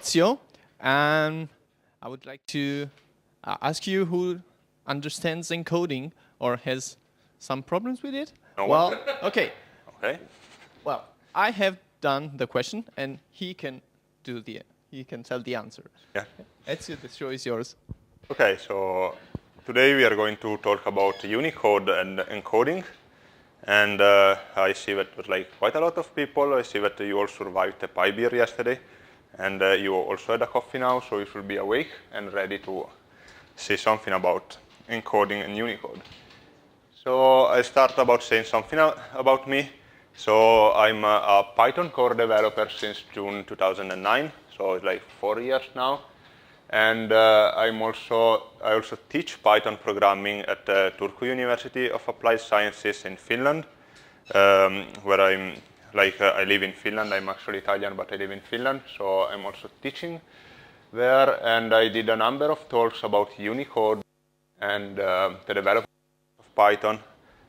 Ezio, and I would like to ask you who understands encoding or has some problems with it. No well, one. okay. Okay. Well, I have done the question, and he can tell the answer. Yeah. Ezio, the show is yours. Okay, so today we are going to talk about Unicode and encoding. And I see that there's like quite a lot of people. I see that you all survived a pie beer yesterday. And you also had a coffee now, so you should be awake and ready to say something about encoding and Unicode. So I start about saying something about me. So I'm a Python core developer since June 2009, so it's like 4 years now. And I also teach Python programming at the Turku University of Applied Sciences in Finland, where I live in Finland. I'm actually Italian, but I live in Finland, so I'm also teaching there. And I did a number of talks about Unicode and the development of Python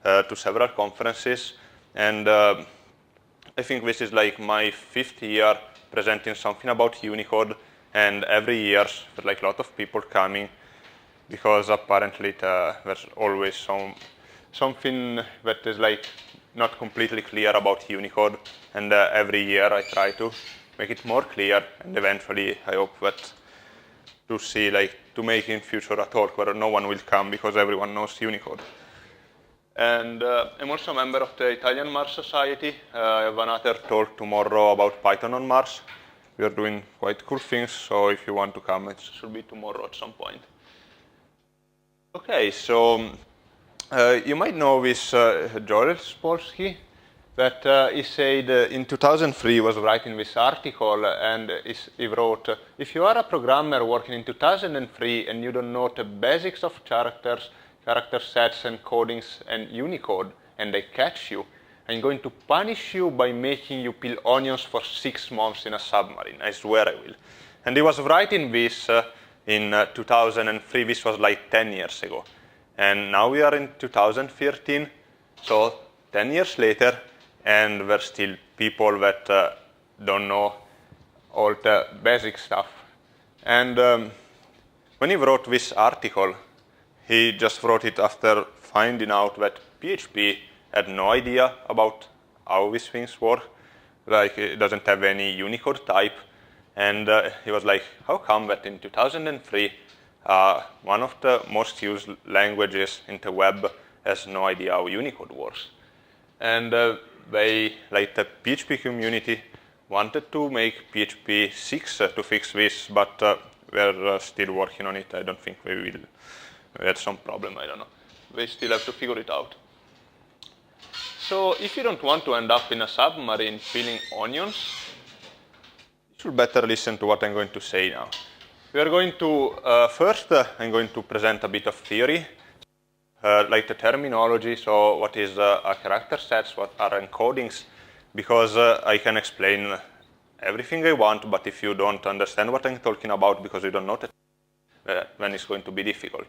to several conferences. And I think this is like my 5th year presenting something about Unicode. And every year there's like a lot of people coming because apparently there's always something that is like not completely clear about Unicode. And every year I try to make it more clear, and eventually I hope that to make in future a talk where no one will come because everyone knows Unicode. And I'm also a member of the Italian Mars Society. I have another talk tomorrow about Python on Mars. We are doing quite cool things, so if you want to come, it should be tomorrow at some point. Okay, so you might know this Joel Spolsky, that he said in 2003 he was writing this article, and he wrote, if you are a programmer working in 2003 and you don't know the basics of characters, character sets, encodings, and Unicode, and they catch you, I'm going to punish you by making you peel onions for 6 months in a submarine. I swear I will. And he was writing this in 2003. This was like 10 years ago. And now we are in 2013, so 10 years later, and there's still people that don't know all the basic stuff. And when he wrote this article, he just wrote it after finding out that PHP had no idea about how these things work. Like, it doesn't have any Unicode type. And he was like, how come that in 2003, one of the most used languages in the web has no idea how Unicode works? And the PHP community wanted to make PHP 6 to fix this, but we're still working on it. I don't think we will. We had some problem, I don't know. We still have to figure it out. So if you don't want to end up in a submarine peeling onions, you should better listen to what I'm going to say now. We are going to, first I'm going to present a bit of theory, like the terminology, so what is a character sets, what are encodings, because I can explain everything I want, but if you don't understand what I'm talking about because you don't know that, then it's going to be difficult.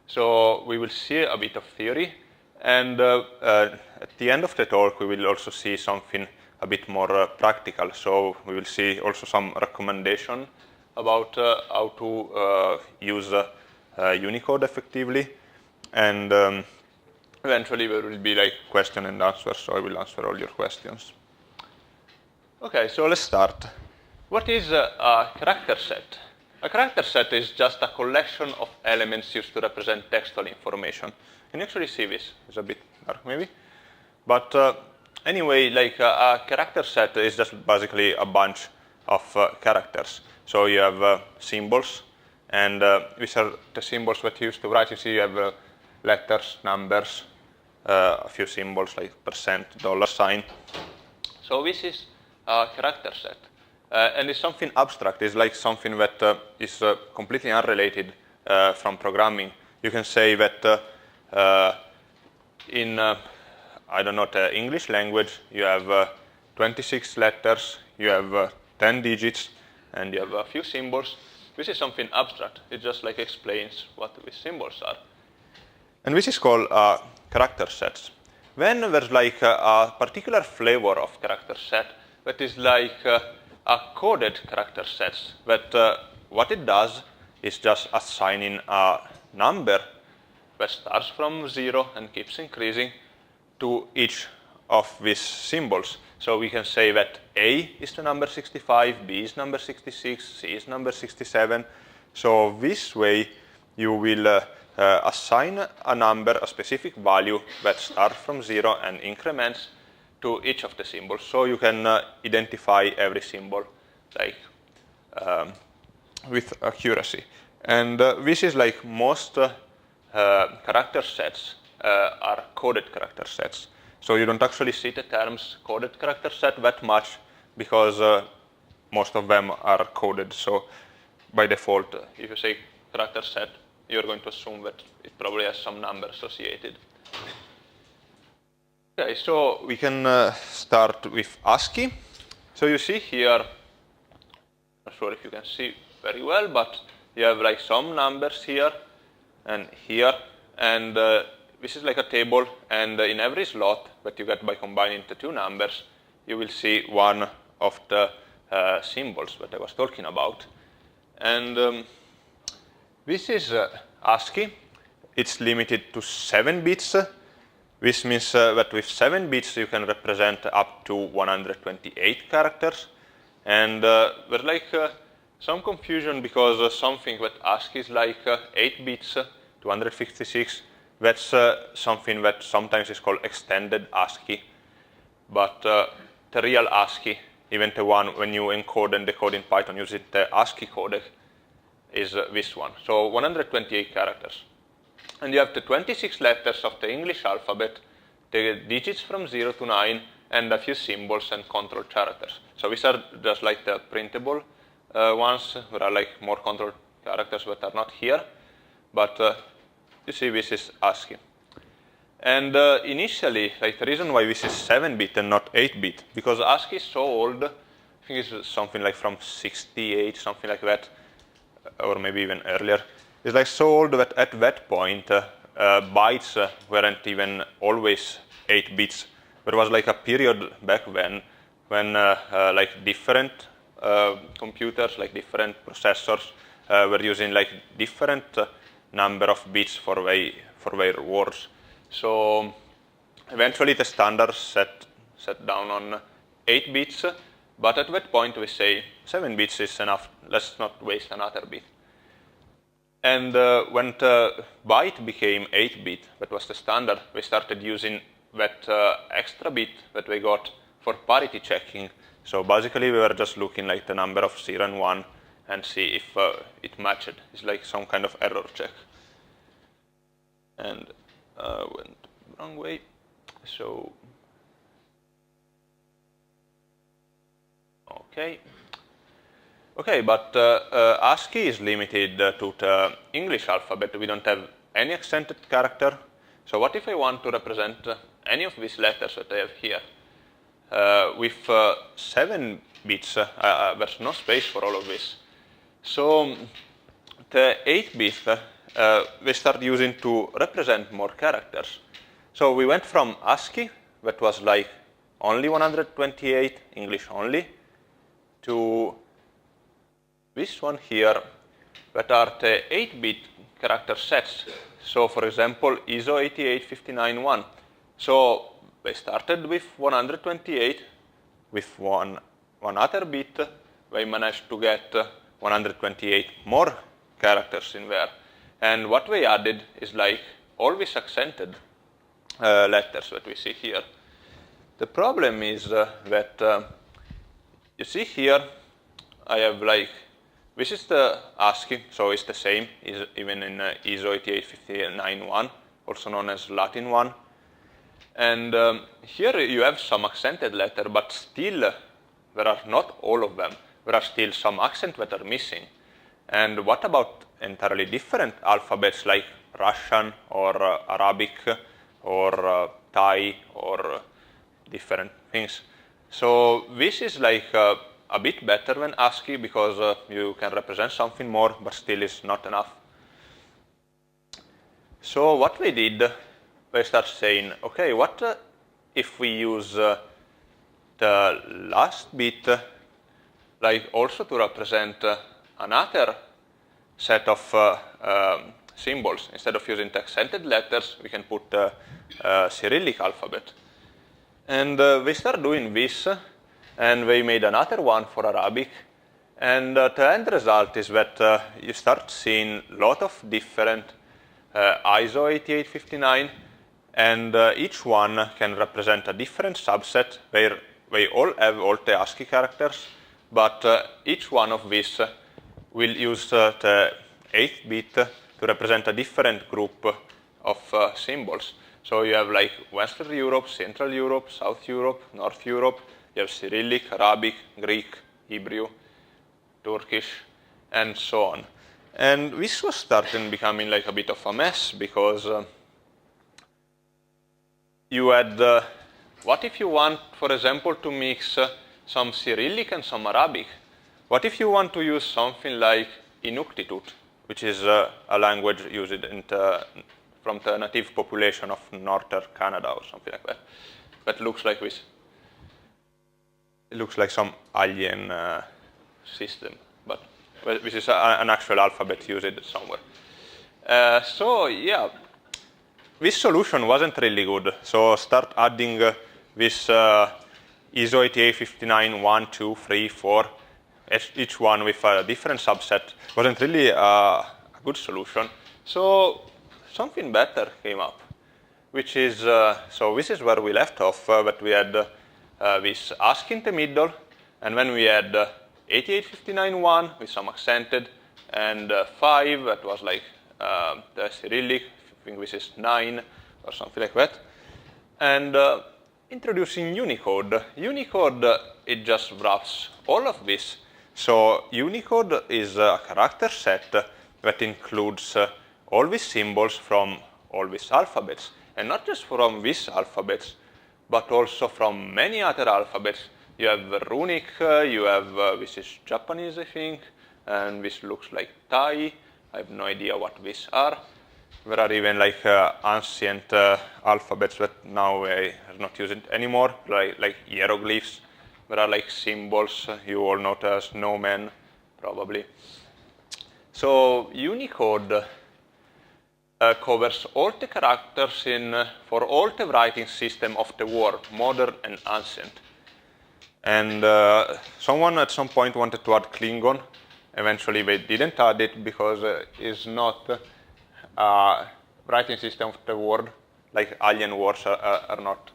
So we will see a bit of theory. And at the end of the talk, we will also see something a bit more practical. So we will see also some recommendation about how to use Unicode effectively. And eventually there will be like question and answer, so I will answer all your questions. Okay, so let's start. What is a character set? A character set is just a collection of elements used to represent textual information. You can actually see this. It's a bit dark maybe. But anyway, like a character set is just basically a bunch of characters. So you have symbols, and these are the symbols that you used to write. You see you have letters, numbers, a few symbols like %, $sign. So this is a character set. And it's something abstract. It's like something that is completely unrelated from programming. You can say that in, I don't know, the English language, you have 26 letters, you have 10 digits, and you have a few symbols. This is something abstract. It just like explains what these symbols are. And this is called character sets. Then there's like a particular flavor of character set that is like are coded character sets. But what it does is just assigning a number that starts from 0 and keeps increasing to each of these symbols. So we can say that A is the number 65, B is number 66, C is number 67. So this way you will assign a number, a specific value that starts from 0 and increments to each of the symbols. So you can identify every symbol like with accuracy. And this is like most character sets are coded character sets. So you don't actually see the terms coded character set that much because most of them are coded. So by default, if you say character set, you're going to assume that it probably has some number associated. Okay, so we can start with ASCII. So you see here, not sure if you can see very well, but you have like some numbers here and here, and this is like a table, and in every slot that you get by combining the two numbers, you will see one of the symbols that I was talking about. And this is ASCII. It's limited to 7 bits. This means that with 7 bits you can represent up to 128 characters. And there's like some confusion because something that ASCII is like 8 bits, 256. That's something that sometimes is called extended ASCII. But the real ASCII, even the one when you encode and decode in Python using the ASCII codec, is this one. So 128 characters. And you have the 26 letters of the English alphabet, the digits from 0 to 9, and a few symbols and control characters. So these are just like the printable ones. There are like more control characters that are not here. But you see, this is ASCII. And initially, like the reason why this is 7-bit and not 8-bit, because ASCII is so old, I think it's something like from 68, something like that, or maybe even earlier. It's like so old that at that point, bytes weren't even always 8 bits. There was like a period back then when like different computers, like different processors, were using like different number of bits for their words. So eventually the standard set down on 8 bits, but at that point we say 7 bits is enough, let's not waste another bit. And when the byte became 8-bit, that was the standard, we started using that extra bit that we got for parity checking. So basically we were just looking like the number of 0 and 1 and see if it matched. It's like some kind of error check. And went the wrong way. So, okay. Okay, but ASCII is limited to the English alphabet. We don't have any accented character. So what if I want to represent any of these letters that I have here? With 7 bits, there's no space for all of this. So the 8-bit we start using to represent more characters. So we went from ASCII, that was like only 128, English only, to this one here, that are the 8-bit character sets. So for example, ISO 88591. So they started with 128, with one other bit, they managed to get 128 more characters in there. And what we added is like all these accented letters that we see here. The problem is that you see here, I have like, this is the ASCII, so it's the same, even in ISO 88591, also known as Latin 1. And here you have some accented letter, but still there are not all of them. There are still some accents that are missing. And what about entirely different alphabets like Russian or Arabic or Thai or different things? So this is like a bit better than ASCII because you can represent something more, but still is not enough. So what we did, we start saying, okay, what if we use the last bit like also to represent another set of symbols. Instead of using accented letters, we can put Cyrillic alphabet. And we start doing this, and we made another one for Arabic. And the end result is that you start seeing a lot of different ISO 8859, and each one can represent a different subset where they all have all the ASCII characters, but each one of these will use the 8th bit to represent a different group of symbols. So you have like Western Europe, Central Europe, South Europe, North Europe. You have Cyrillic, Arabic, Greek, Hebrew, Turkish, and so on. And this was starting becoming like a bit of a mess because you had, what if you want, for example, to mix some Cyrillic and some Arabic? What if you want to use something like Inuktitut, which is a language used from the native population of northern Canada or something like that, that looks like this. It looks like some alien system, but this is an actual alphabet used somewhere. So yeah, this solution wasn't really good. So start adding this ISO 8859, 1, 2, 3, 4, each one with a different subset wasn't really a good solution. So something better came up, which is, so this is where we left off, but we had this ASCII in the middle, and then we had 8859.1 with some accented, and 5 that was like the Cyrillic, I think this is 9 or something like that. And introducing Unicode. Unicode, it just wraps all of this. So Unicode is a character set that includes all these symbols from all these alphabets. And not just from these alphabets, but also from many other alphabets. You have Runic, you have, this is Japanese, I think, and this looks like Thai. I have no idea what these are. There are even like ancient alphabets that now are not used anymore, like hieroglyphs. There are like symbols, you all know the snowmen, probably. So Unicode covers all the characters for all the writing system of the world, modern and ancient. And someone at some point wanted to add Klingon. Eventually they didn't add it because it's not writing system of the world, like alien wars are not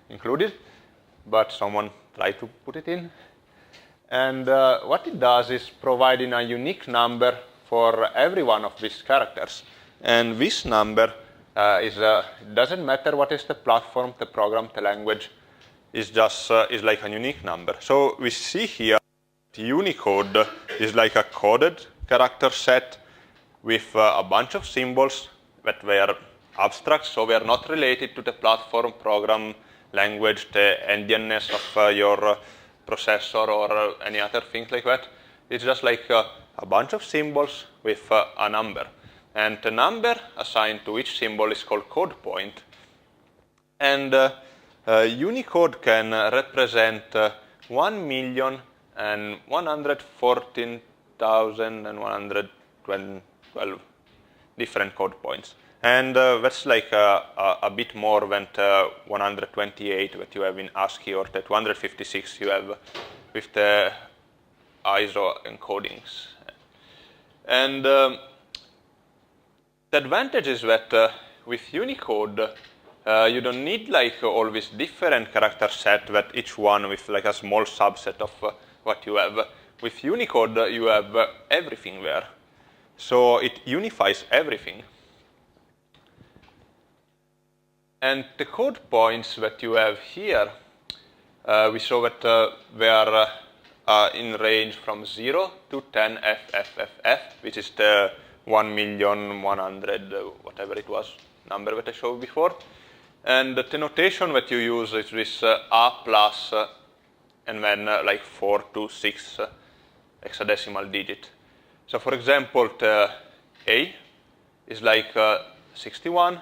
included, but someone tried to put it in. And what it does is providing a unique number for every one of these characters. And this number doesn't matter what is the platform, the program, the language, is just is like a unique number. So we see here Unicode is like a coded character set with a bunch of symbols that were abstract, so they are not related to the platform, program, language, the endianness of your processor or any other things like that. It's just like a bunch of symbols with a number. And the number assigned to each symbol is called code point. And Unicode can represent 1,114,112 different code points. And that's like a bit more than the 128 that you have in ASCII or the 256 you have with the ISO encodings. And the advantage is that with Unicode, you don't need like all these different character set that each one with like a small subset of what you have. With Unicode, you have everything there. So it unifies everything. And the code points that you have here, we saw that they are in range from 0 to 10 FFFF, which is the 1,100,000, whatever it was, number that I showed before. And the notation that you use is this A plus and then like 4 to 6 hexadecimal digit. So for example, the A is like 61.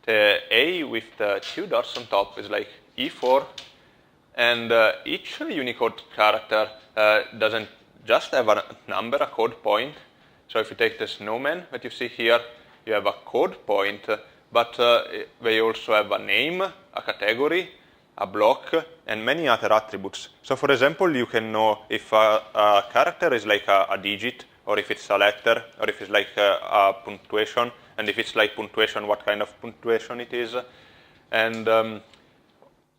The A with the 2 dots on top is like E4. And each Unicode character doesn't just have a number, a code point. So if you take the snowman that you see here, you have a code point, but they also have a name, a category, a block, and many other attributes. So for example, you can know if a character is like a digit, or if it's a letter, or if it's like a punctuation, and if it's like punctuation, what kind of punctuation it is. And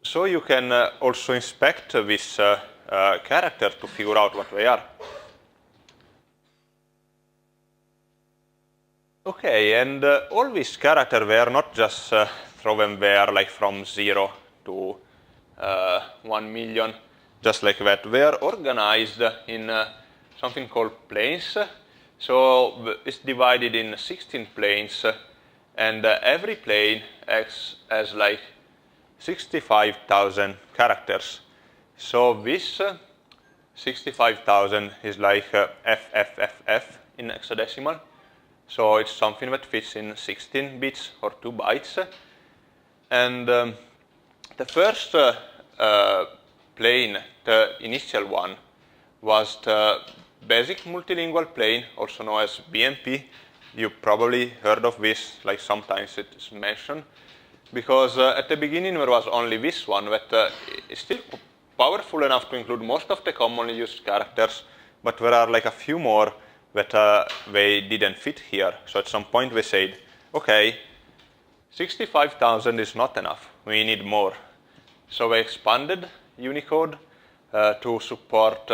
so you can also inspect this character to figure out what they are. Okay, and all these characters, they are not just thrown there like from 0 to 1 million, just like that. They are organized in something called planes. So it's divided in 16 planes, and every plane has like 65,000 characters. So this 65,000 is like FFFF in hexadecimal. So it's something that fits in 16 bits or 2 bytes. And the first plane, the initial one, was the basic multilingual plane, also known as BMP. You probably heard of this, like sometimes it's mentioned, because at the beginning there was only this one that is still powerful enough to include most of the commonly used characters, but there are like a few more that they didn't fit here. So at some point we said, okay, 65,000 is not enough, we need more. So we expanded Unicode to support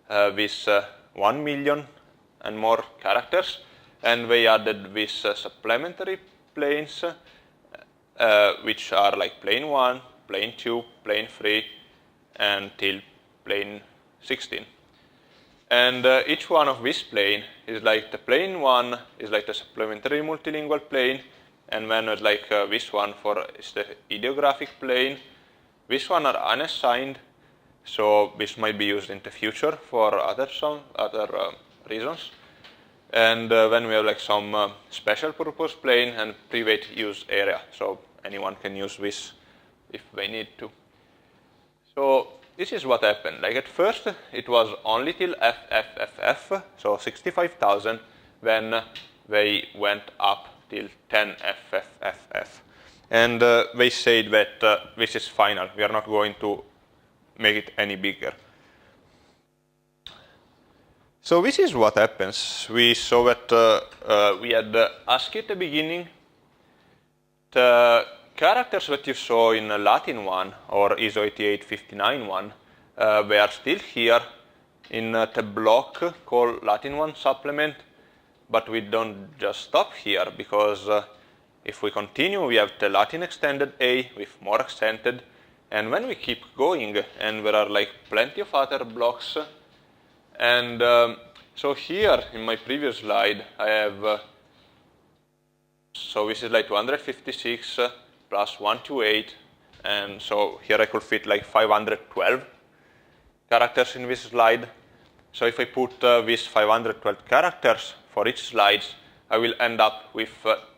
this 1 million and more characters, and we added these supplementary planes, which are like plane 1, plane 2, plane 3, until plane 16. And each one of these plane is like the plane 1 is like the supplementary multilingual plane, and then like this one is the ideographic plane. This one are unassigned, so this might be used in the future for other reasons. And then we have like some special purpose plane and private use area, so anyone can use this if they need to. So this is what happened. Like at first it was only till FFFF, so 65,000, then they went up till 10FFFF. And they said that this is final, we are not going to make it any bigger. So this is what happens. We saw that we had ASCII at the beginning. The characters that you saw in Latin 1 or ISO 8859 1, they are still here in the block called Latin 1 supplement, but we don't just stop here, because if we continue, we have the Latin extended A with more extended, and when we keep going, and there are like plenty of other blocks, and so here in my previous slide I have, so this is like 256 plus 128, and so here I could fit like 512 characters in this slide. So if I put these 512 characters for each slide, I will end up with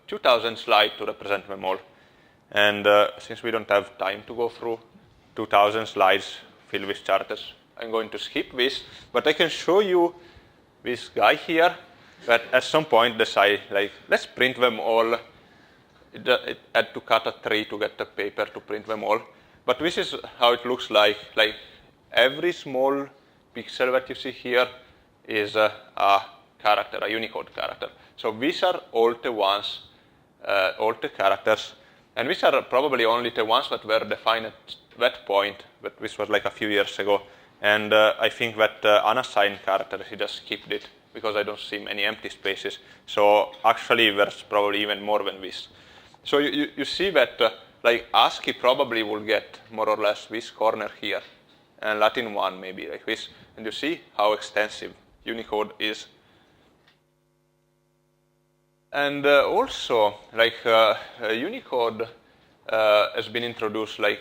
2000 slides to represent them all. And since we don't have time to go through 2000 slides filled with characters, I'm going to skip this, but I can show you this guy here that at some point decided, like, let's print them all. It had to cut a tree to get the paper to print them all. But this is how it looks like. Like every small pixel that you see here is a character, a Unicode character. So these are all the ones, all the characters, and these are probably only the ones that were defined at that point, but this was like a few years ago. And I think that unassigned character, he just skipped it, because I don't see many empty spaces. So actually there's probably even more than this. So you see that like ASCII probably will get more or less this corner here, and Latin 1 maybe like this. And you see how extensive Unicode is. And also, like Unicode has been introduced, like,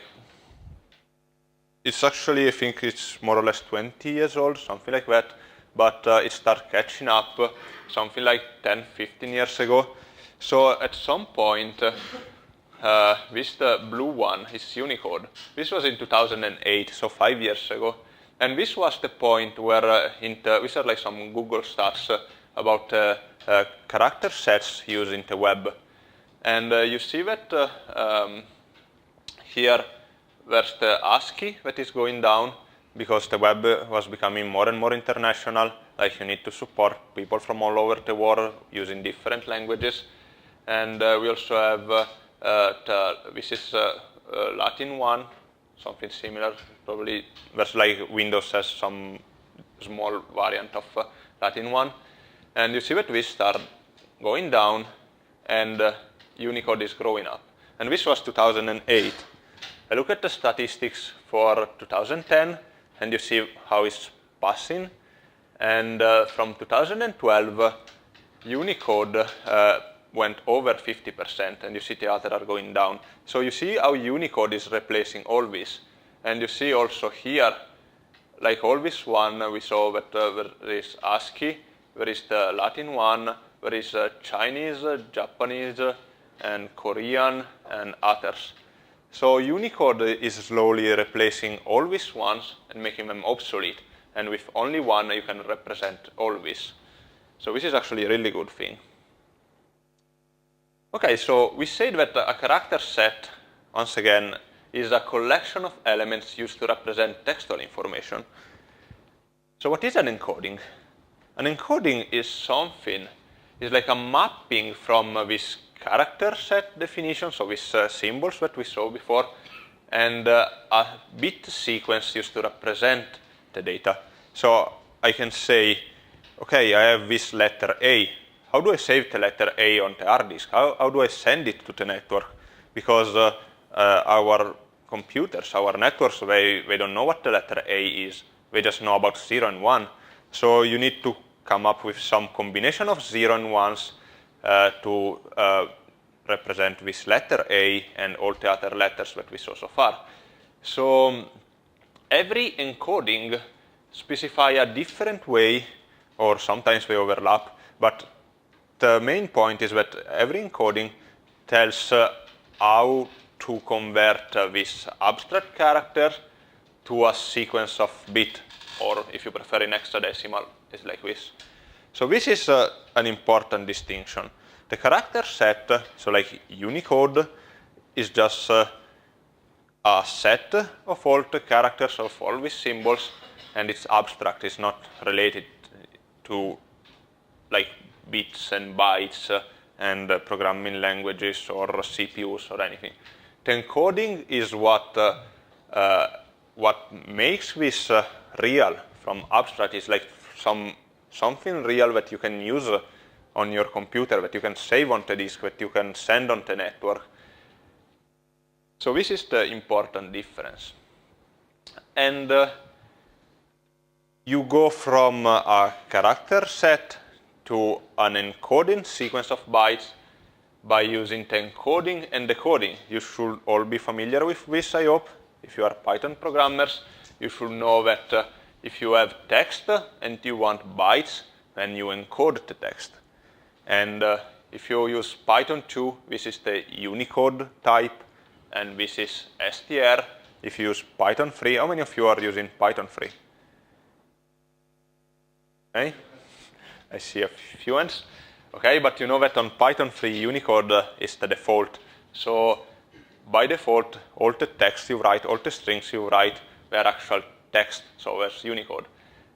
it's actually, I think it's more or less 20 years old, something like that, but it started catching up something like 10, 15 years ago. So at some point, this the blue one is Unicode. This was in 2008, so 5 years ago. And this was the point where these are like some Google stats about character sets used in the web. And you see that here there's the ASCII that is going down because the web was becoming more and more international. Like you need to support people from all over the world using different languages. And we also have this is Latin one, something similar. Probably there's like Windows has some small variant of Latin one. And you see that this start going down and Unicode is growing up. And this was 2008. I look at the statistics for 2010 and you see how it's passing. And from 2012, Unicode went over 50%, and you see the other are going down. So you see how Unicode is replacing all this. And you see also here, like all this one, we saw that there is ASCII, there is the Latin one, there is Chinese, Japanese, and Korean, and others. So Unicode is slowly replacing all these ones and making them obsolete. And with only one, you can represent all this. So this is actually a really good thing. Okay, so we said that a character set, once again, is a collection of elements used to represent textual information. So what is an encoding? An encoding is something, it's like a mapping from this character set definition, so these symbols that we saw before, and a bit sequence used to represent the data. So I can say, okay, I have this letter A. How do I save the letter A on the hard disk? How do I send it to the network? Because our computers, our networks, they don't know what the letter A is. They just know about 0 and 1. So you need to come up with some combination of 0 and 1s to represent this letter A and all the other letters that we saw so far. So every encoding specify a different way, or sometimes they overlap, but the main point is that every encoding tells how to convert this abstract character to a sequence of bit, or if you prefer in hexadecimal, it's like this. So this is an important distinction. The character set, so like Unicode, is just a set of all the characters of all these symbols, and it's abstract. It's not related to like bits and bytes and programming languages or CPUs or anything. The encoding is what makes this real from abstract. Is like something real that you can use on your computer, that you can save on the disk, that you can send on the network. So this is the important difference. And you go from a character set to an encoding sequence of bytes by using the encoding and decoding. You should all be familiar with this, I hope. If you are Python programmers, you should know that if you have text and you want bytes, then you encode the text. And if you use Python 2, this is the Unicode type, and this is str. If you use Python 3, how many of you are using Python 3? Okay. I see a few hands. Okay, but you know that on Python 3, Unicode is the default. So by default, all the text you write, all the strings you write, they're actual text, so there's Unicode.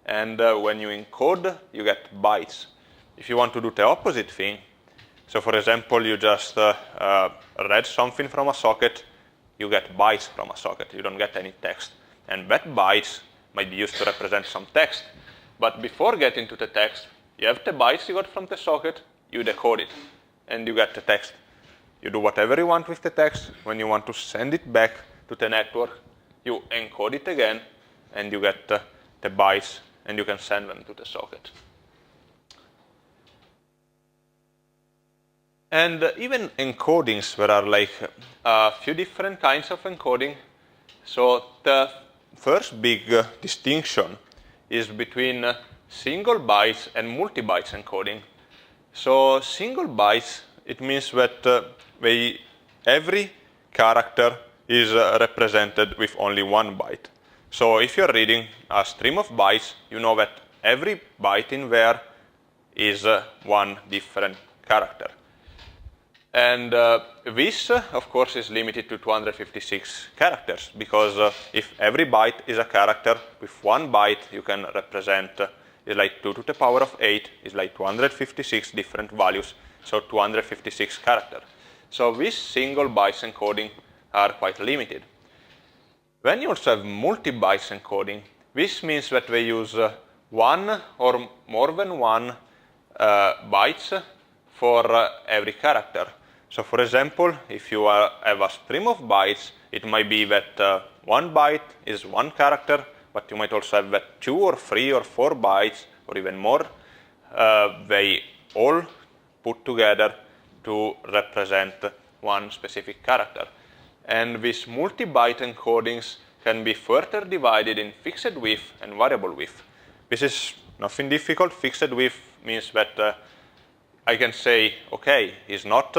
And when you encode, you get bytes. If you want to do the opposite thing, so for example, you just read something from a socket, you get bytes from a socket. You don't get any text. And that bytes might be used to represent some text. But before getting to the text, you have the bytes you got from the socket, you decode it, and you get the text. You do whatever you want with the text. When you want to send it back to the network, you encode it again, and you get the bytes, and you can send them to the socket. And even encodings, there are like a few different kinds of encoding. So the first big distinction is between single bytes and multi-bytes encoding. So single bytes, it means that they every character is represented with only one byte. So if you're reading a stream of bytes, you know that every byte in there is one different character. And this, of course, is limited to 256 characters, because if every byte is a character, with one byte you can represent, is like 2 to the power of 8, is like 256 different values, so 256 characters. So these single bytes encoding are quite limited. When you also have multi-bytes encoding, this means that they use one or more than one bytes for every character. So for example, if you have a stream of bytes, it might be that 1 byte is one character, but you might also have that 2 or 3 or 4 bytes, or even more, they all put together to represent one specific character. And these multi-byte encodings can be further divided in fixed width and variable width. This is nothing difficult. Fixed width means that I can say, okay, it's not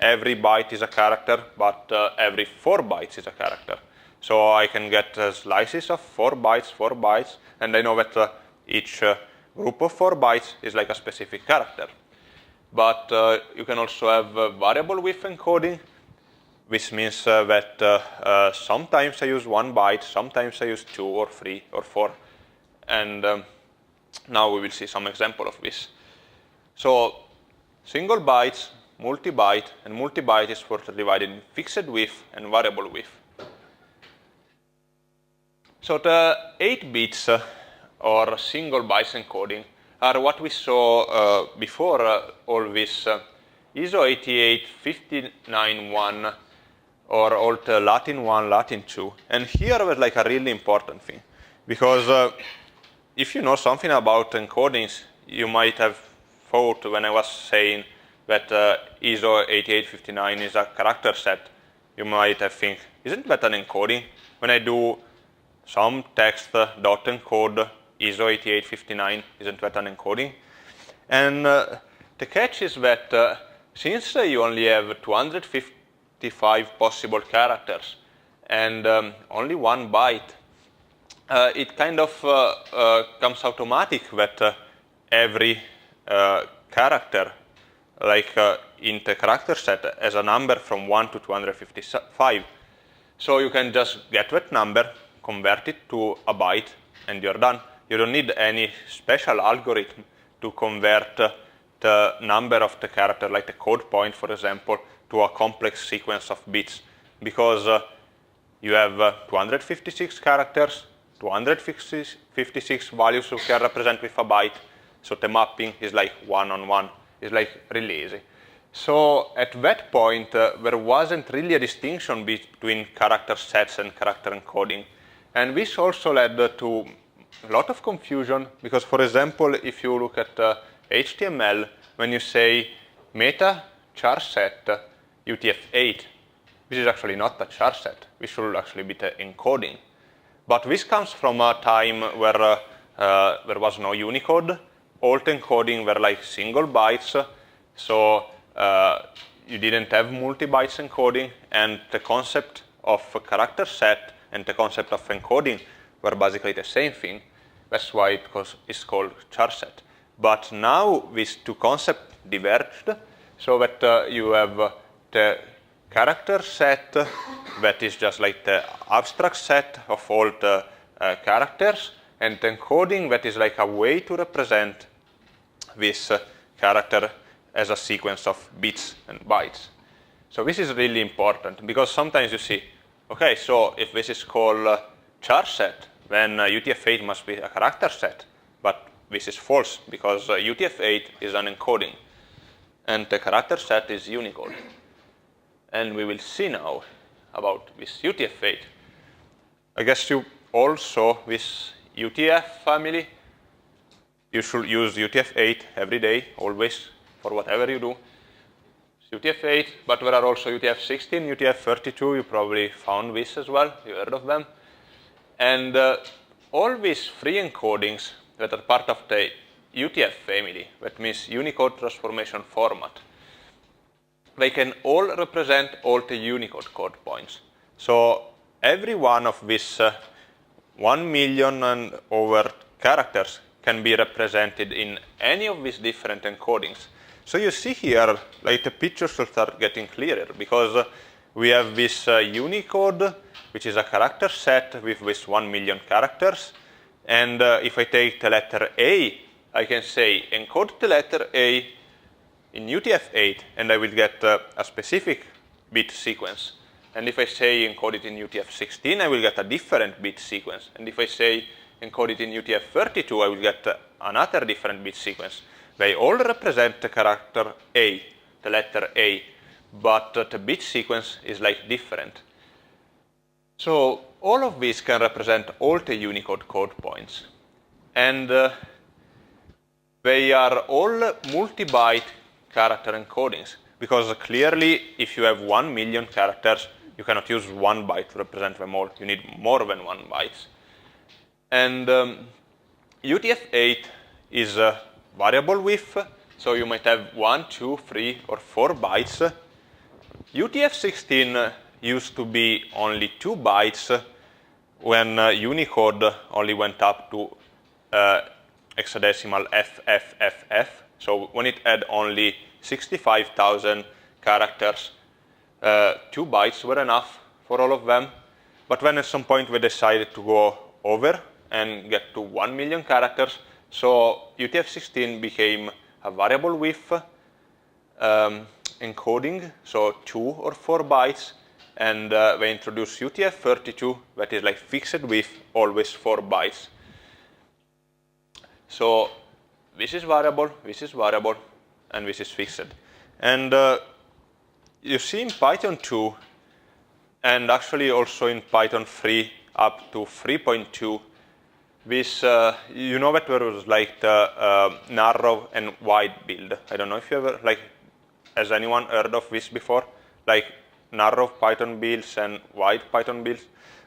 every byte is a character, but every 4 bytes is a character. So I can get slices of 4 bytes, and I know that each group of 4 bytes is like a specific character. But you can also have variable width encoding. This means that sometimes I use 1 byte, sometimes I use 2 or 3 or 4. And now we will see some example of this. So single bytes, multi-byte, and multi-byte is further divided in fixed width and variable width. So the 8 bits or single bytes encoding are what we saw before all this ISO 88591 or old Latin 1, Latin 2. And here was like a really important thing, because if you know something about encodings, you might have thought when I was saying that ISO 8859 is a character set, you might have think, isn't that an encoding? When I do some text dot encode ISO 8859, isn't that an encoding? And the catch is that since you only have 255 possible characters and only 1 byte, it kind of comes automatic that every character, like in the character set, has a number from 1 to 255. So you can just get that number, convert it to a byte, and you're done. You don't need any special algorithm to convert the number of the character, like the code point, for example, to a complex sequence of bits, because you have 256 characters, 256 values you can represent with a byte, so the mapping is like one-on-one, it's like really easy. So at that point, there wasn't really a distinction between character sets and character encoding. And this also led to a lot of confusion, because, for example, if you look at HTML, when you say meta char set UTF-8, this is actually not a char set. This should actually be the encoding. But this comes from a time where there was no Unicode. All the encoding were like single bytes, so you didn't have multi-bytes encoding, and the concept of a character set and the concept of encoding were basically the same thing. That's why it's called char set. But now these two concepts diverged, so that you have the character set that is just like the abstract set of all the characters, and the encoding that is like a way to represent this character as a sequence of bits and bytes. So this is really important, because sometimes you see, okay, so if this is called char set, then UTF-8 must be a character set, but this is false, because UTF-8 is an encoding, and the character set is Unicode. And we will see now about this UTF-8. I guess you all saw this UTF family. You should use UTF-8 every day, always, for whatever you do. It's UTF-8, but there are also UTF-16, UTF-32. You probably found this as well. You heard of them. And all these 3 encodings that are part of the UTF family, that means Unicode Transformation Format, they can all represent all the Unicode code points. So every one of these 1 million and over characters can be represented in any of these different encodings. So you see here, like the pictures will start getting clearer because we have this Unicode, which is a character set with this 1 million characters. And if I take the letter A, I can say encode the letter A in UTF-8, and I will get a specific bit sequence. And if I say encode it in UTF-16, I will get a different bit sequence. And if I say encode it in UTF-32, I will get another different bit sequence. They all represent the character A, the letter A, but the bit sequence is like different. So all of these can represent all the Unicode code points. And they are all multi-byte character encodings, because clearly if you have 1 million characters, you cannot use 1 byte to represent them all. You need more than 1 byte. And UTF-8 is a variable width, so you might have 1, 2, 3, or 4 bytes. UTF-16 used to be only 2 bytes when Unicode only went up to hexadecimal FFFF. So when it had only 65,000 characters, 2 bytes were enough for all of them. But when at some point we decided to go over and get to 1 million characters, so UTF-16 became a variable width encoding, so 2 or 4 bytes, and they introduced UTF-32, that is like fixed width, always 4 bytes. So this is variable, and this is fixed. And you see in Python 2, and actually also in Python 3 up to 3.2, this, you know that there was like the narrow and wide build. I don't know if you ever, like, has anyone heard of this before? Like narrow Python builds and wide Python builds.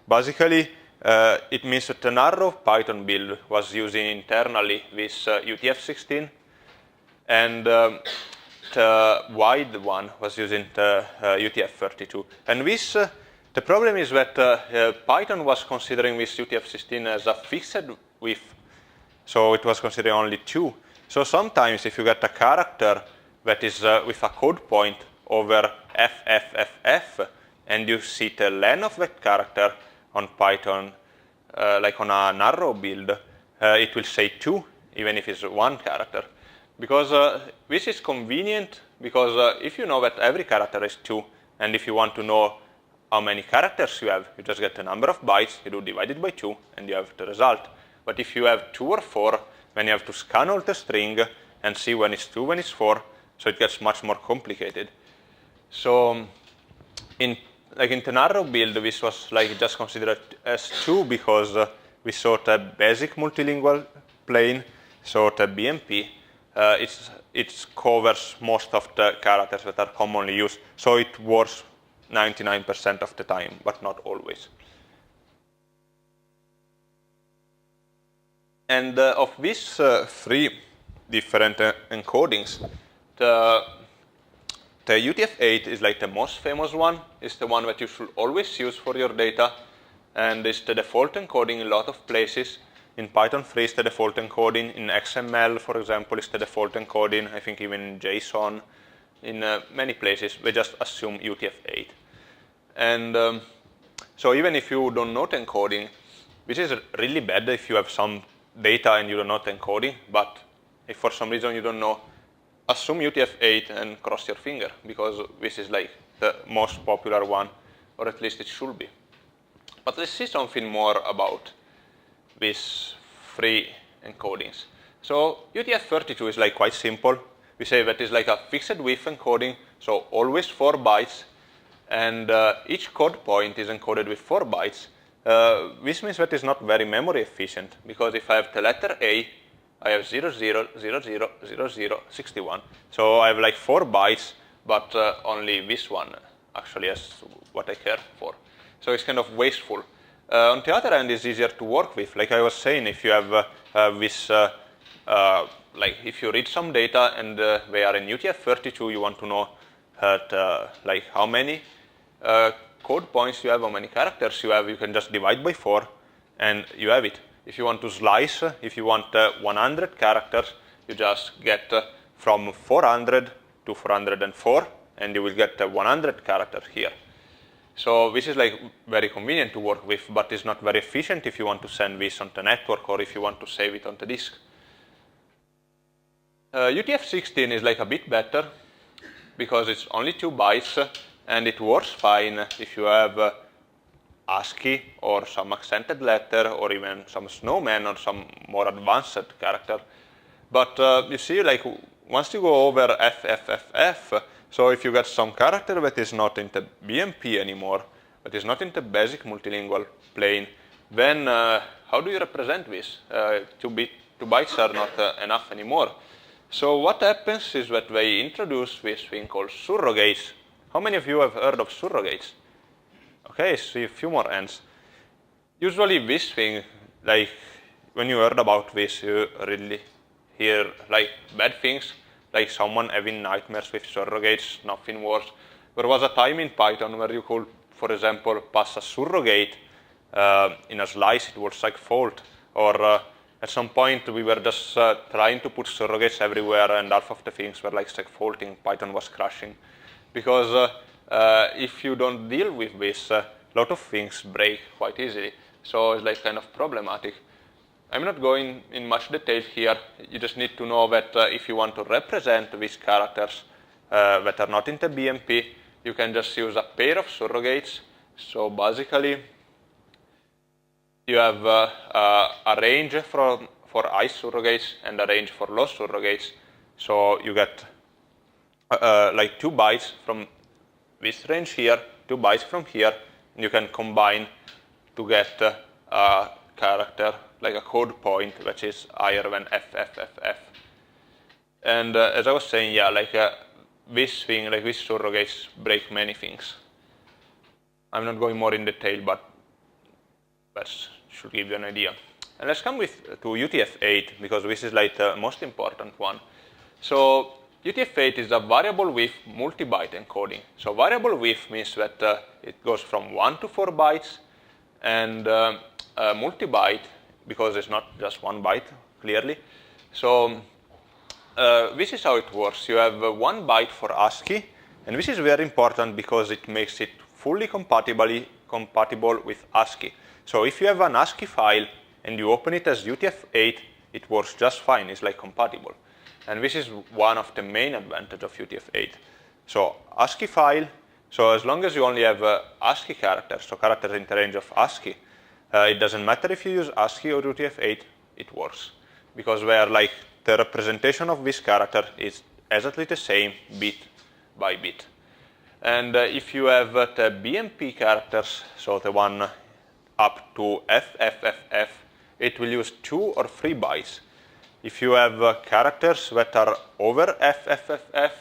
Basically, it means that the narrow Python build was using internally this UTF-16, and the wide one was using the UTF-32. And this, the problem is that Python was considering this UTF-16 as a fixed width, so it was considering only 2. So sometimes if you get a character that is with a code point over FFFF, and you see the len of that character on Python, like on a narrow build, it will say 2, even if it's 1 character. Because this is convenient, because if you know that every character is 2, and if you want to know how many characters you have, you just get the number of bytes, you do divided by 2, and you have the result. But if you have 2 or 4, then you have to scan all the string and see when it's 2, when it's 4, so it gets much more complicated. So in the narrow build, this was like just considered as 2 because we saw the basic multilingual plane, so the BMP, it covers most of the characters that are commonly used, so it works 99% of the time, but not always. And of these 3 different encodings, the UTF-8 is like the most famous one. It's the one that you should always use for your data, and it's the default encoding in a lot of places. In Python 3 it's the default encoding. In XML, for example, it's the default encoding. I think even in JSON, in many places, they just assume UTF-8. And so even if you don't know the encoding, this is really bad if you have some data and you don't know the encoding, but if for some reason you don't know, assume UTF-8 and cross your finger, because this is like the most popular one, or at least it should be. But let's see something more about these 3 encodings. So UTF-32 is like quite simple. We say that it's like a fixed width encoding, so always 4 bytes, and each code point is encoded with 4 bytes. This means that it's not very memory efficient, because if I have the letter A, I have 00, 00, 00, 61. So I have like 4 bytes, but only this one actually has what I care for. So it's kind of wasteful. On the other hand, it's easier to work with. Like I was saying, if you have this, like if you read some data and they are in UTF-32, you want to know at like how many code points you have, how many characters you have, you can just divide by 4 and you have it. If you want to slice, if you want 100 characters, you just get from 400 to 404 and you will get 100 characters here. So this is like very convenient to work with, but it's not very efficient if you want to send this on the network or if you want to save it on the disk. UTF-16 is like a bit better because it's only 2 bytes and it works fine if you have ASCII or some accented letter or even some snowman or some more advanced character. But you see, like once you go over FFFF, so if you get some character that is not in the BMP anymore, but is not in the basic multilingual plane, then how do you represent this? 2 bytes are not enough anymore. So what happens is that they introduce this thing called surrogates. How many of you have heard of surrogates? Okay, see a few more hands. Usually this thing, like when you heard about this, you really hear like bad things, like someone having nightmares with surrogates, nothing worse. There was a time in Python where you could, for example, pass a surrogate in a slice, it was like fault, or at some point we were just trying to put surrogates everywhere and half of the things were like faulting, Python was crashing. Because if you don't deal with this, a lot of things break quite easily. So it's like kind of problematic. I'm not going in much detail here. You just need to know that if you want to represent these characters that are not in the BMP, you can just use a pair of surrogates. So basically, you have a range for high surrogates and a range for low surrogates. So you get like 2 bytes from this range here, 2 bytes from here, and you can combine to get a character, like a code point, which is higher than FFFF. And as I was saying, yeah, like this thing, like these surrogates break many things. I'm not going more in detail, but that should give you an idea. And let's come to UTF-8, because this is like the most important one. So UTF-8 is a variable width multi-byte encoding. So variable width means that it goes from 1 to 4 bytes, and multi-byte, because it's not just 1 byte, clearly. So this is how it works. You have 1 byte for ASCII, and this is very important because it makes it fully compatible with ASCII. So if you have an ASCII file and you open it as UTF-8, it works just fine. It's like compatible. And this is one of the main advantages of UTF-8. So ASCII file, so as long as you only have ASCII characters, so characters in the range of ASCII, it doesn't matter if you use ASCII or UTF-8, it works. Because where like the representation of this character is exactly the same bit by bit. And if you have the BMP characters, so the one up to FFFF, it will use 2 or 3 bytes. If you have characters that are over FFFF,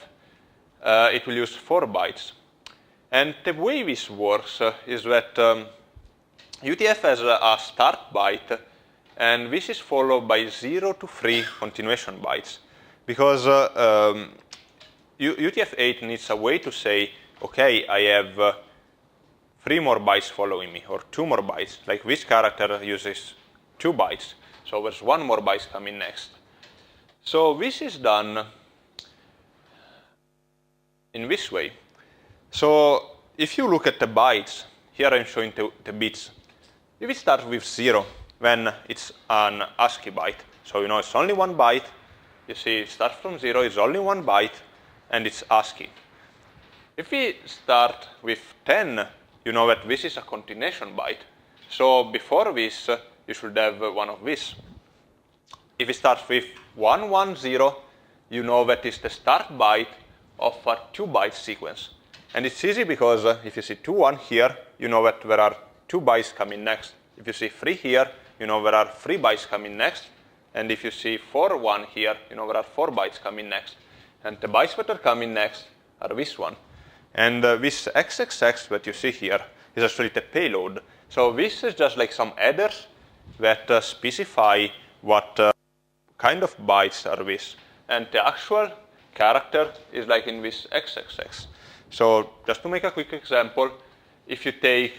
it will use 4 bytes. And the way this works is that UTF has a start byte, and this is followed by 0 to 3 continuation bytes. Because UTF-8 needs a way to say, okay, I have 3 more bytes following me, or 2 more bytes. Like this character uses 2 bytes, so there's 1 more byte coming next. So this is done in this way. So if you look at the bytes, here I'm showing the bits. If it starts with 0, then it's an ASCII byte. So you know it's only 1 byte. You see it starts from 0, it's only 1 byte, and it's ASCII. If we start with 10, you know that this is a continuation byte. So before this, you should have one of these. If it starts with 110, you know that it's the start byte of a 2-byte sequence. And it's easy because if you see 21 here, you know that there are 2 bytes coming next. If you see 3 here, you know there are 3 bytes coming next. And if you see 41 here, you know there are 4 bytes coming next. And the bytes that are coming next are this one. And this XXX that you see here is actually the payload. So this is just like some headers that specify what kind of bytes are this. And the actual character is like in this XXX. So just to make a quick example, if you take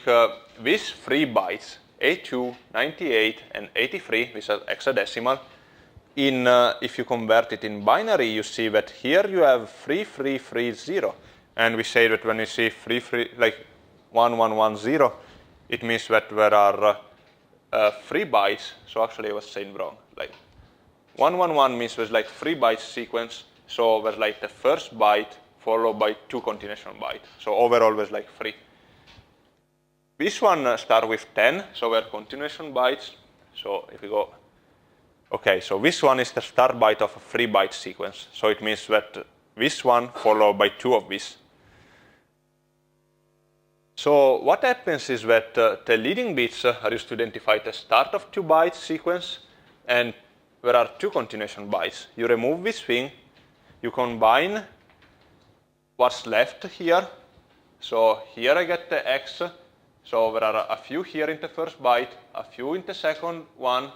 these 3 bytes, 82, 98, and 83, which are hexadecimal, if you convert it in binary, you see that here you have 3330, and we say that when you see 1110, it means that there are 3 bytes. So actually, I was saying wrong. Like 111 means there's like 3 bytes sequence. So there's like the first byte followed by 2 continuation bytes. So overall, there's like 3. This one starts with 10, so they're continuation bytes. So if we go, okay, so this one is the start byte of a 3 byte sequence. So it means that this one followed by 2 of these. So what happens is that the leading bits are used to identify the start of 2 bytes sequence, and there are 2 continuation bytes. You remove this thing, you combine what's left here. So here I get the X. So there are a few here in the first byte, a few in the second one.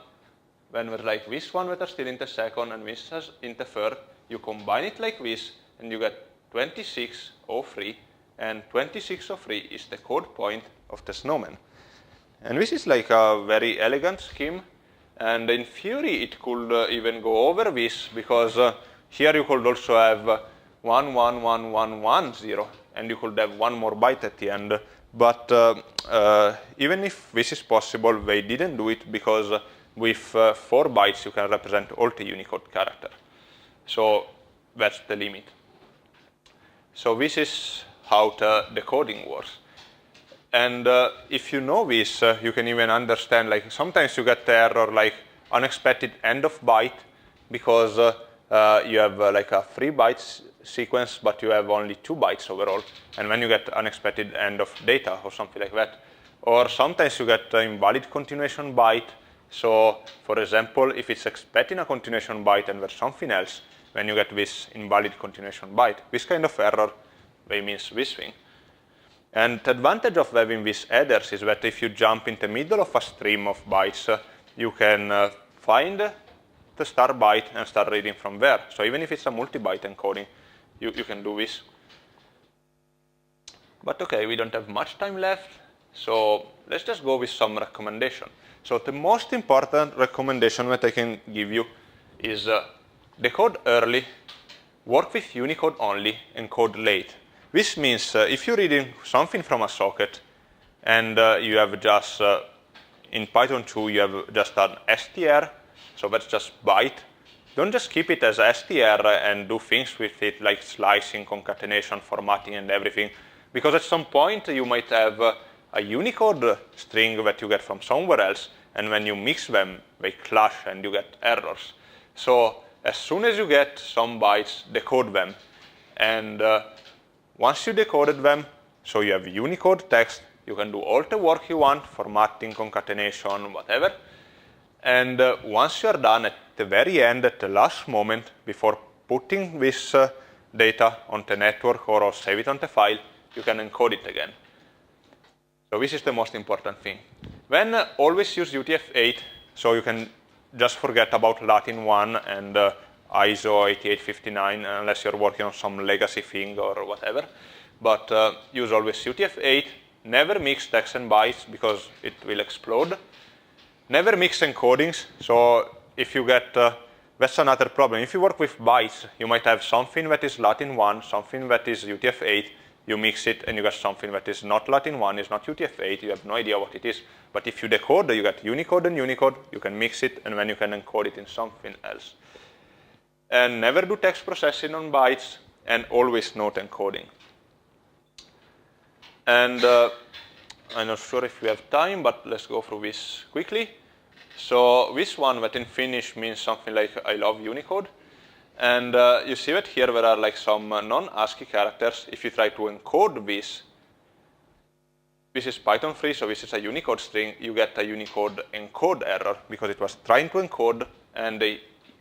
Then there's like this one that are still in the second, and this is in the third. You combine it like this, and you get 2603. And 2603 is the code point of the snowman. And this is like a very elegant scheme. And in theory, it could even go over this, because here you could also have 11110, and you could have one more byte at the end. But even if this is possible, they didn't do it, because with 4 bytes, you can represent all the Unicode character. So that's the limit. So this is how the decoding works. And if you know this, you can even understand, like sometimes you get the error like unexpected end of byte, because you have like a 3 bytes sequence, but you have only 2 bytes overall. And when you get unexpected end of data or something like that. Or sometimes you get invalid continuation byte. So for example, if it's expecting a continuation byte and there's something else, when you get this invalid continuation byte, this kind of error, they means this thing. And the advantage of having these headers is that if you jump in the middle of a stream of bytes, you can find the start byte and start reading from there. So even if it's a multi-byte encoding, you can do this. But okay, we don't have much time left, so let's just go with some recommendation. So the most important recommendation that I can give you is decode early, work with Unicode only, encode late. This means if you're reading something from a socket and you have just, in Python 2, you have just an str, so that's just byte. Don't just keep it as str and do things with it like slicing, concatenation, formatting, and everything. Because at some point, you might have a Unicode string that you get from somewhere else, and when you mix them, they clash and you get errors. So as soon as you get some bytes, decode them. And once you decoded them, so you have Unicode text, you can do all the work you want, formatting, concatenation, whatever. And once you're done, at the very end, at the last moment, before putting this data on the network or save it on the file, you can encode it again. So this is the most important thing. Then always use UTF-8, so you can just forget about Latin 1 and ISO 8859, unless you're working on some legacy thing or whatever. But use always UTF-8. Never mix text and bytes, because it will explode. Never mix encodings. So if you get, that's another problem. If you work with bytes, you might have something that is Latin 1, something that is UTF-8. You mix it and you get something that is not Latin 1, is not UTF-8. You have no idea what it is. But if you decode, you get Unicode and Unicode. You can mix it, and then you can encode it in something else. And never do text processing on bytes, and always note encoding. And I'm not sure if we have time, but let's go through this quickly. So this one that in Finnish means something like I love Unicode. And you see that here there are like some non-ASCII characters. If you try to encode this is Python 3, so this is a Unicode string. You get a Unicode encode error, because it was trying to encode, and the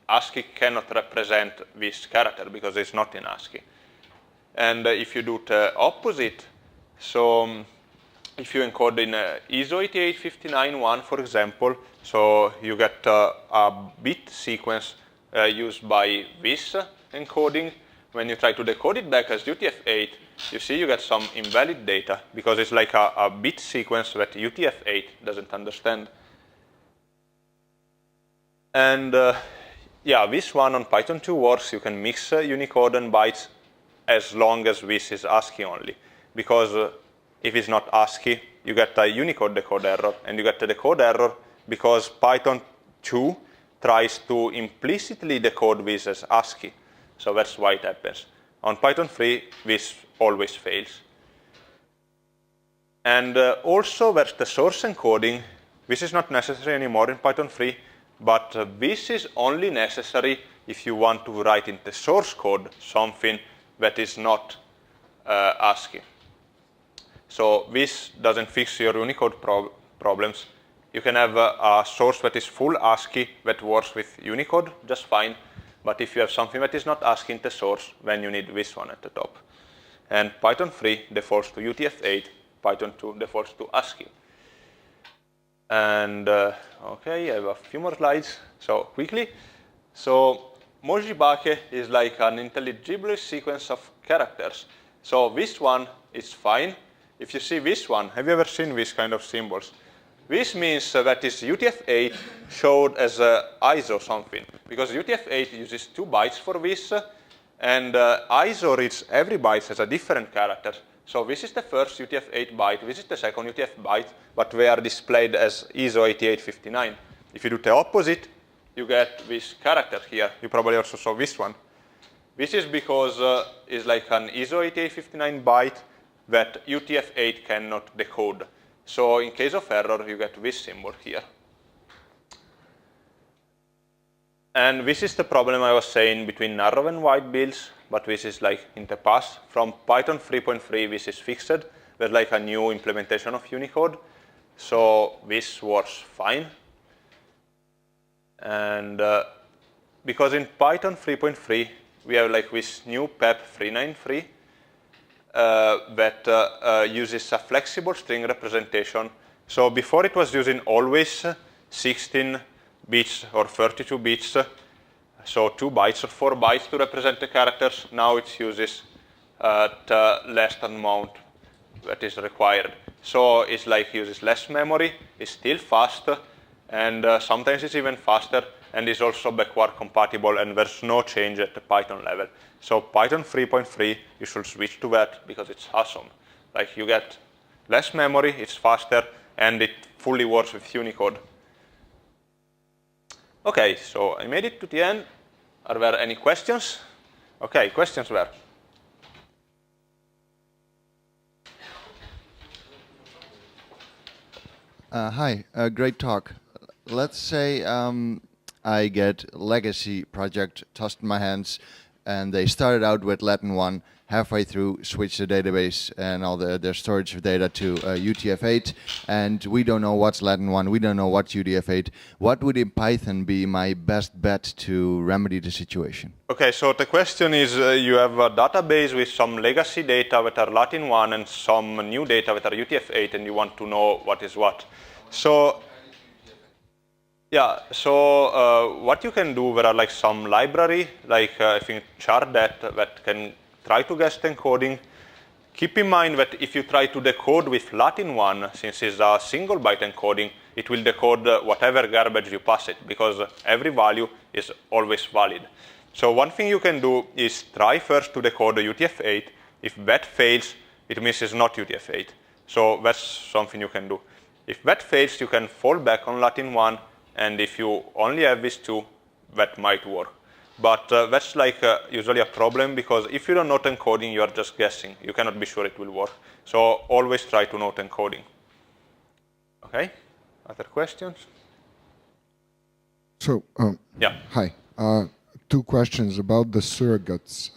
ASCII cannot represent this character because it's not in ASCII. And if you do the opposite, so if you encode in ISO 8859.1, for example, so you get a bit sequence used by this encoding, when you try to decode it back as UTF-8, you see you get some invalid data because it's like a bit sequence that UTF-8 doesn't understand. And yeah, this one on Python 2 works. You can mix Unicode and bytes as long as this is ASCII only. Because if it's not ASCII, you get a Unicode decode error. And you get a decode error because Python 2 tries to implicitly decode this as ASCII. So that's why it happens. On Python 3, this always fails. And also, there's the source encoding. This is not necessary anymore in Python 3, but this is only necessary if you want to write in the source code something that is not ASCII. So this doesn't fix your Unicode problems. You can have a source that is full ASCII that works with Unicode just fine. But if you have something that is not ASCII in the source, then you need this one at the top. And Python 3 defaults to UTF-8, Python 2 defaults to ASCII. And okay, I have a few more slides. So quickly, so Mojibake is like an intelligible sequence of characters. So this one is fine. If you see this one, have you ever seen this kind of symbols? This means that is UTF-8 showed as ISO something, because UTF-8 uses 2 bytes for this, and ISO reads every byte as a different character. So this is the first UTF-8 byte, this is the second UTF byte, but they are displayed as ISO 8859. If you do the opposite, you get this character here. You probably also saw this one. This is because it's like an ISO 8859 byte that UTF-8 cannot decode. So in case of error, you get this symbol here. And this is the problem I was saying between narrow and wide builds, but this is like in the past. From Python 3.3, this is fixed. There's like a new implementation of Unicode. So this works fine. And because in Python 3.3, we have like this new PEP 393, that uses a flexible string representation. So before it was using always 16 bits or 32 bits, so 2 bytes or 4 bytes to represent the characters. Now it uses the less amount that is required. So it's like uses less memory, it's still fast, and sometimes it's even faster, and is also backward compatible, and there's no change at the Python level. So Python 3.3, you should switch to that because it's awesome. Like you get less memory, it's faster, and it fully works with Unicode. Okay, so I made it to the end. Are there any questions? Okay, questions there. Hi, great talk. Let's say I get legacy project tossed in my hands, and they started out with Latin 1, halfway through switch the database and all their storage of data to UTF-8, and we don't know what's Latin 1, we don't know what's UTF-8. What would in Python be my best bet to remedy the situation? Okay, so the question is you have a database with some legacy data that are Latin 1 and some new data that are UTF-8, and you want to know what is what. So yeah, so what you can do, there are like some library, like I think chardet, that can try to guess the encoding. Keep in mind that if you try to decode with Latin 1, since it's a single byte encoding, it will decode whatever garbage you pass it, because every value is always valid. So one thing you can do is try first to decode the UTF-8. If that fails, it means it's not UTF-8. So that's something you can do. If that fails, you can fall back on Latin 1, and if you only have these 2, that might work. But that's like usually a problem, because if you don't know encoding, you are just guessing. You cannot be sure it will work. So always try to know encoding. Okay, other questions? So, yeah. Hi. 2 questions about the surrogates.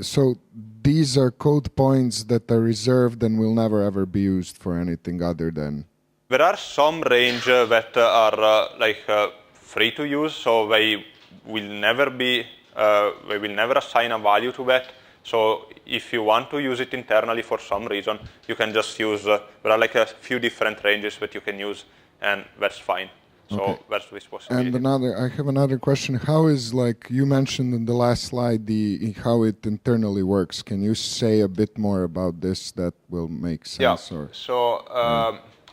So these are code points that are reserved and will never ever be used for anything other than... There are some range that are free to use, so they will never be, they will never assign a value to that. So if you want to use it internally for some reason, you can just use, there are like a few different ranges that you can use, and that's fine. So Okay. that's this possibility. And I have another question. How is, like you mentioned in the last slide, how it internally works? Can you say a bit more about this? That will make sense. Yeah. Or So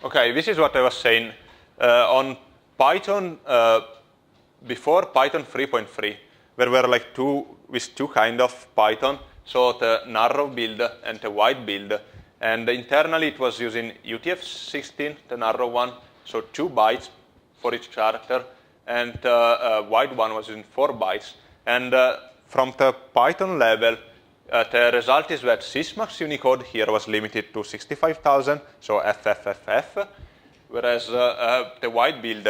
okay, this is what I was saying. On Python, before Python 3.3, there were like two kind of Python. So the narrow build and the wide build. And internally it was using UTF-16, the narrow one, so 2 bytes for each character, and wide one was using 4 bytes. And from the Python level, the result is that Sysmax Unicode here was limited to 65,000, so FFFF, whereas the wide build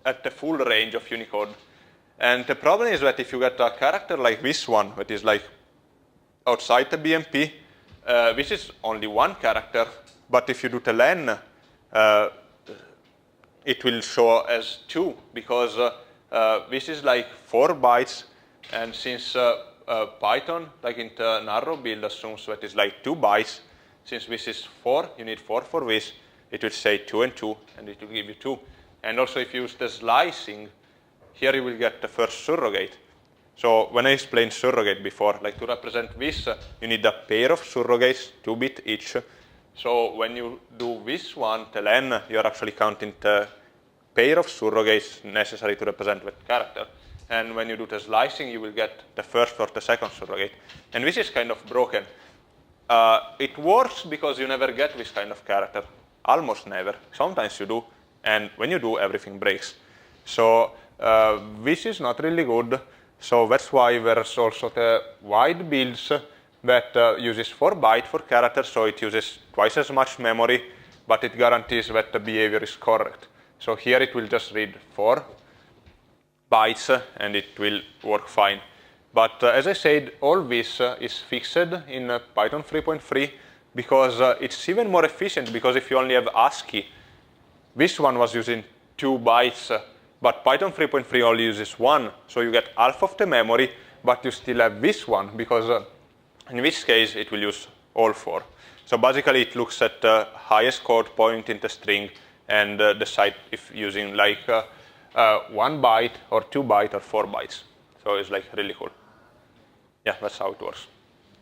at the full range of Unicode. And the problem is that if you get a character like this one, that is like outside the BMP, this is only one character, but if you do the len, it will show as 2, because this is like 4 bytes, and since Python, like in the narrow build, assumes that it's like 2 bytes, since this is 4, you need 4 for this, it will say 2 and 2, and it will give you 2. And also if you use the slicing, here you will get the first surrogate. So when I explained surrogate before, like to represent this, you need a pair of surrogates, 2-bit each. So when you do this one, the len, you're actually counting the pair of surrogates necessary to represent that character. And when you do the slicing, you will get the first or the second surrogate. And this is kind of broken. It works because you never get this kind of character. Almost never. Sometimes you do. And when you do, everything breaks. So this is not really good. So that's why there's also the wide builds that uses 4 bytes for characters, so it uses twice as much memory, but it guarantees that the behavior is correct. So here it will just read 4 bytes and it will work fine. But as I said, all this is fixed in Python 3.3 because it's even more efficient, because if you only have ASCII, this one was using 2 bytes, but Python 3.3 only uses 1, so you get half of the memory, but you still have this one, because in this case it will use all 4. So basically it looks at the highest code point in the string and decide if using like 1 byte or 2 byte or 4 bytes. So it's like really cool. Yeah, that's how it works.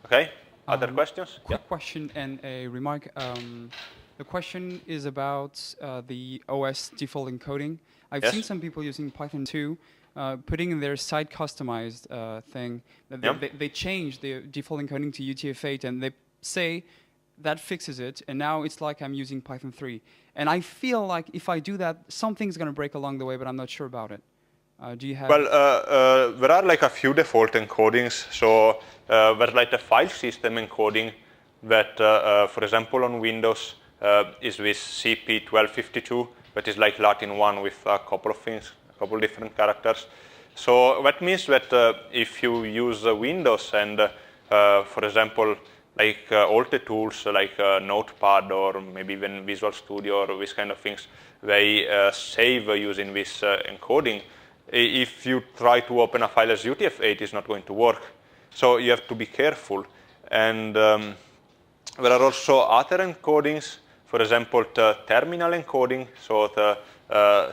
Okay, other questions? Quick question and a remark. The question is about the OS default encoding. I've seen some people using Python 2, putting in their site customized thing. They change the default encoding to UTF-8, and they say that fixes it, and now it's like I'm using Python 3. And I feel like if I do that, something's going to break along the way, but I'm not sure about it. Do you have? Well, there are like a few default encodings. So there's like the file system encoding that, for example, on Windows is with CP1252, that is like Latin 1 with a couple of things, a couple of different characters. So that means that if you use Windows and, for example, like all the tools like Notepad or maybe even Visual Studio or these kind of things, they save using this encoding. If you try to open a file as UTF-8, it's not going to work. So you have to be careful. And there are also other encodings, for example, the terminal encoding, so the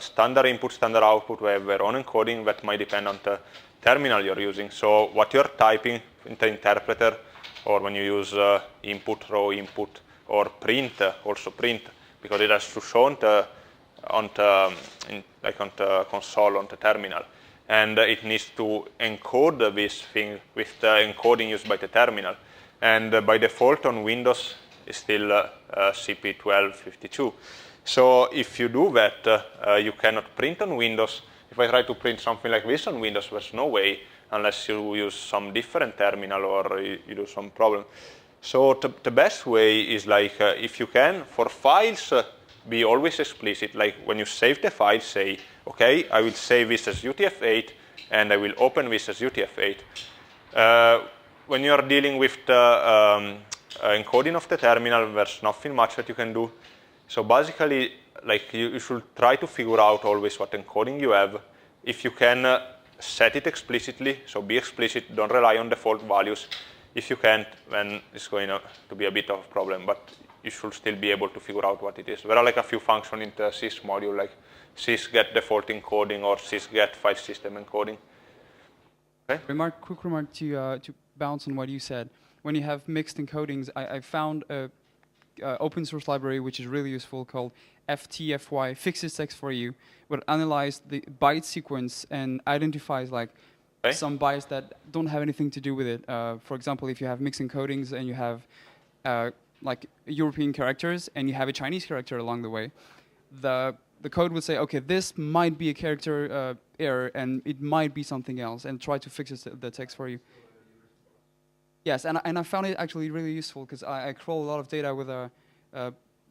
standard input, standard output, we have their own encoding that might depend on the terminal you're using. So what you're typing in the interpreter, or when you use input, row input, or print, also print, because it has to show on the console, on the terminal. And it needs to encode this thing with the encoding used by the terminal. And by default on Windows, it's still CP1252. So if you do that, you cannot print on Windows. If I try to print something like this on Windows, there's no way, unless you use some different terminal or you do some problem. So the best way is like, if you can, for files, be always explicit. Like when you save the file, say, okay, I will save this as UTF-8, and I will open this as UTF-8. When you are dealing with the encoding of the terminal, there's nothing much that you can do. So basically, like you should try to figure out always what encoding you have. If you can, set it explicitly, so be explicit, don't rely on default values. If you can't, then it's going to be a bit of a problem, but you should still be able to figure out what it is. There are like a few functions in the sys module, like sys-get default encoding or sys-get file system encoding. Okay? Quick remark to bounce on what you said. When you have mixed encodings, I found a open source library which is really useful called FTFY, fixes text for you, would analyze the byte sequence and identifies like some bytes that don't have anything to do with it. For example, if you have mixed encodings and you have like European characters and you have a Chinese character along the way, the code would say, okay, this might be a character error and it might be something else, and try to fix the text for you. Yes, and I found it actually really useful because I crawl a lot of data with a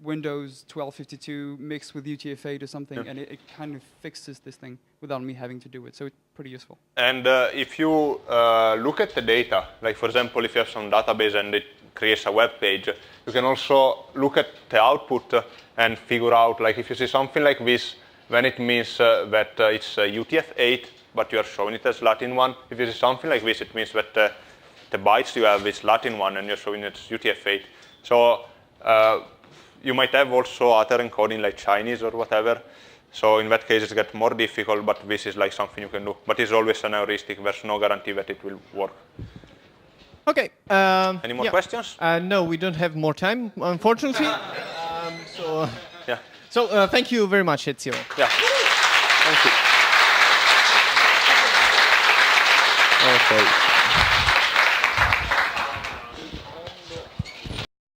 Windows 1252 mixed with UTF-8 or something, and it kind of fixes this thing without me having to do it. So it's pretty useful. And if you look at the data, like for example, if you have some database and it creates a web page, you can also look at the output and figure out, like if you see something like this, then it means that it's UTF-8, but you are showing it as Latin 1. If you see something like this, it means that the bytes you have is Latin 1 and you're showing it as UTF-8. So you might have also other encoding like Chinese or whatever. So in that case, it gets more difficult, but this is like something you can do. But it's always an heuristic. There's no guarantee that it will work. Okay. Any more questions? No, we don't have more time, unfortunately. So thank you very much, Ezio. Yeah. Thank you. Okay.